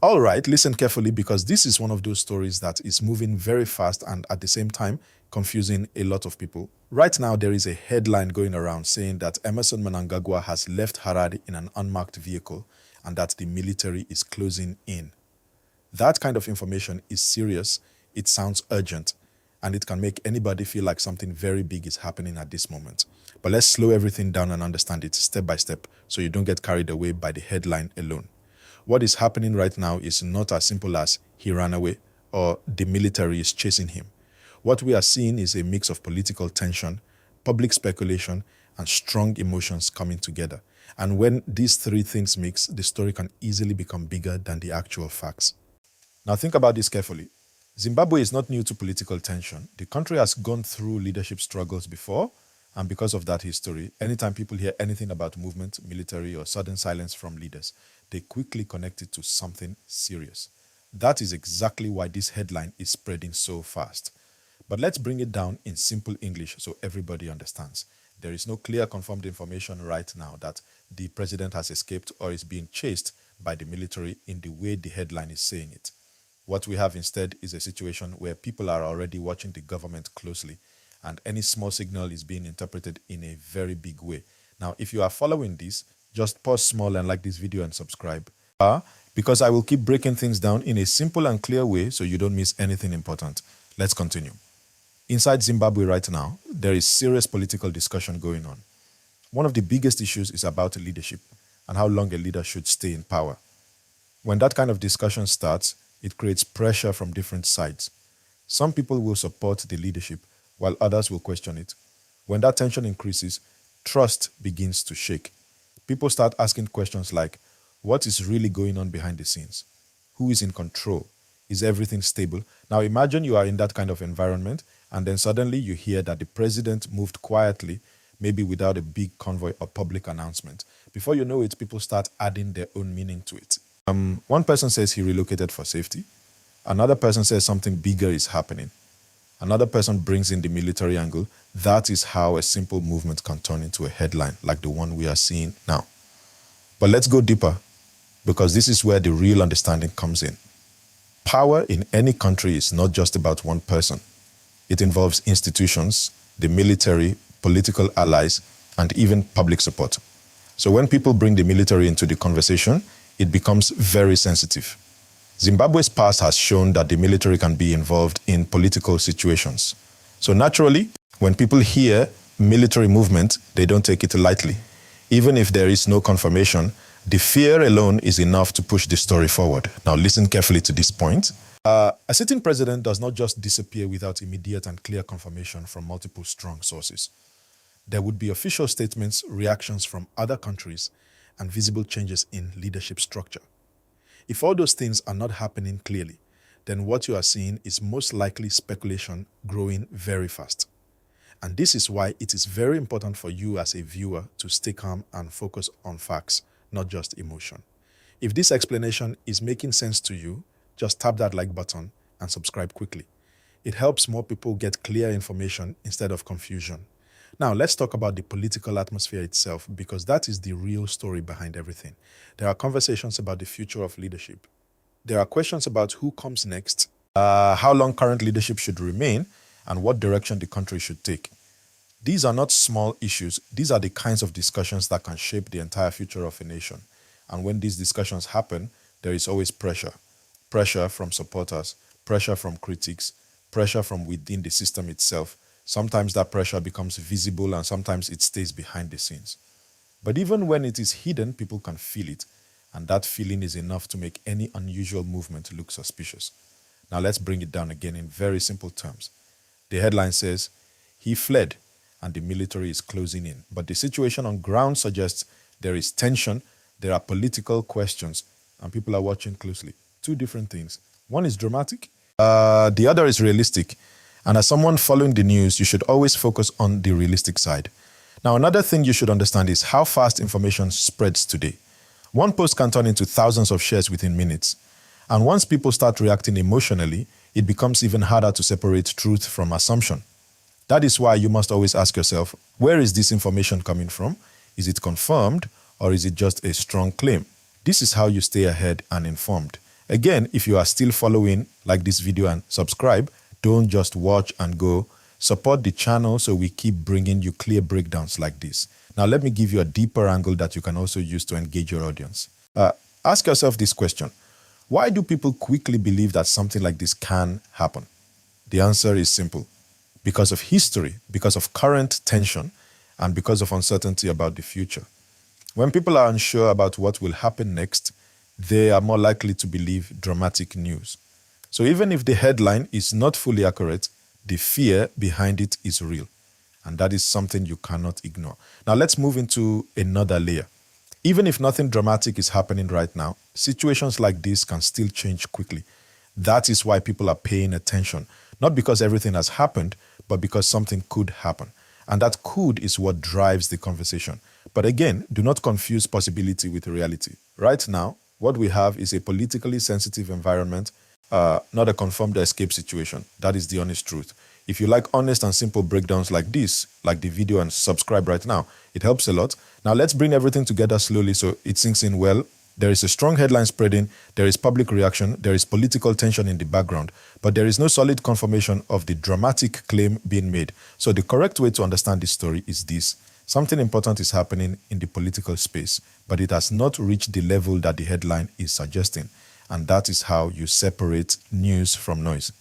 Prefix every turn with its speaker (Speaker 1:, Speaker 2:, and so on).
Speaker 1: All right, listen carefully because this is one of those stories that is moving very fast and at the same time confusing a lot of people. Right now, there is a headline going around saying that Emmerson Mnangagwa has left Harare in an unmarked vehicle and that the military is closing in. That kind of information is serious, it sounds urgent, and it can make anybody feel like something very big is happening at this moment. But let's slow everything down and understand it step by step so you don't get carried away by the headline alone. What is happening right now is not as simple as he ran away or the military is chasing him. What we are seeing is a mix of political tension, public speculation, and strong emotions coming together. And when these three things mix, the story can easily become bigger than the actual facts. Now think about this carefully. Zimbabwe is not new to political tension. The country has gone through leadership struggles before, and because of that history, anytime people hear anything about movement, military, or sudden silence from leaders, they quickly connect it to something serious. That is exactly why this headline is spreading so fast. But let's bring it down in simple English so everybody understands. There is no clear confirmed information right now that the president has escaped or is being chased by the military in the way the headline is saying it. What we have instead is a situation where people are already watching the government closely, and any small signal is being interpreted in a very big way. Now, if you are following this, just pause small and like this video and subscribe. Because I will keep breaking things down in a simple and clear way so you don't miss anything important. Let's continue. Inside Zimbabwe right now, there is serious political discussion going on. One of the biggest issues is about leadership and how long a leader should stay in power. When that kind of discussion starts, it creates pressure from different sides. Some people will support the leadership, while others will question it. When that tension increases, trust begins to shake. People start asking questions like, what is really going on behind the scenes? Who is in control? Is everything stable? Now imagine you are in that kind of environment, and then suddenly you hear that the president moved quietly, maybe without a big convoy or public announcement. Before you know it, people start adding their own meaning to it. One person says he relocated for safety. Another person says something bigger is happening. Another person brings in the military angle. That is how a simple movement can turn into a headline like the one we are seeing now. But let's go deeper, because this is where the real understanding comes in. Power in any country is not just about one person. It involves institutions, the military, political allies, and even public support. So when people bring the military into the conversation, it becomes very sensitive. Zimbabwe's past has shown that the military can be involved in political situations. So naturally, when people hear military movement, they don't take it lightly. Even if there is no confirmation, the fear alone is enough to push the story forward. Now listen carefully to this point. A sitting president does not just disappear without immediate and clear confirmation from multiple strong sources. There would be official statements, reactions from other countries, and visible changes in leadership structure. If all those things are not happening clearly, then what you are seeing is most likely speculation growing very fast. And this is why it is very important for you as a viewer to stay calm and focus on facts, not just emotion. If this explanation is making sense to you, just tap that like button and subscribe quickly. It helps more people get clear information instead of confusion. Now, let's talk about the political atmosphere itself, because that is the real story behind everything. There are conversations about the future of leadership. There are questions about who comes next, how long current leadership should remain, and what direction the country should take. These are not small issues. These are the kinds of discussions that can shape the entire future of a nation. And when these discussions happen, there is always pressure. Pressure from supporters, pressure from critics, pressure from within the system itself. Sometimes that pressure becomes visible and sometimes it stays behind the scenes. But even when it is hidden, people can feel it. And that feeling is enough to make any unusual movement look suspicious. Now let's bring it down again in very simple terms. The headline says, he fled and the military is closing in. But the situation on ground suggests there is tension, there are political questions, and people are watching closely. Two different things. One is dramatic, the other is realistic. And as someone following the news, you should always focus on the realistic side. Now, another thing you should understand is how fast information spreads today. One post can turn into thousands of shares within minutes. And once people start reacting emotionally, it becomes even harder to separate truth from assumption. That is why you must always ask yourself, where is this information coming from? Is it confirmed or is it just a strong claim? This is how you stay ahead and informed. Again, if you are still following, like this video and subscribe. Don't just watch and go. Support the channel so we keep bringing you clear breakdowns like this. Now, let me give you a deeper angle that you can also use to engage your audience. Ask yourself this question. Why do people quickly believe that something like this can happen? The answer is simple. Because of history, because of current tension, and because of uncertainty about the future. When people are unsure about what will happen next, they are more likely to believe dramatic news. So even if the headline is not fully accurate, the fear behind it is real. And that is something you cannot ignore. Now let's move into another layer. Even if nothing dramatic is happening right now, situations like this can still change quickly. That is why people are paying attention. Not because everything has happened, but because something could happen. And that could is what drives the conversation. But again, do not confuse possibility with reality. Right now, what we have is a politically sensitive environment, not a confirmed escape situation. That is the honest truth. If you like honest and simple breakdowns like this, like the video, and subscribe right now, it helps a lot. Now let's bring everything together slowly so it sinks in well. There is a strong headline spreading, there is public reaction, there is political tension in the background, but there is no solid confirmation of the dramatic claim being made. So the correct way to understand this story is this. Something important is happening in the political space, but it has not reached the level that the headline is suggesting. And that is how you separate news from noise.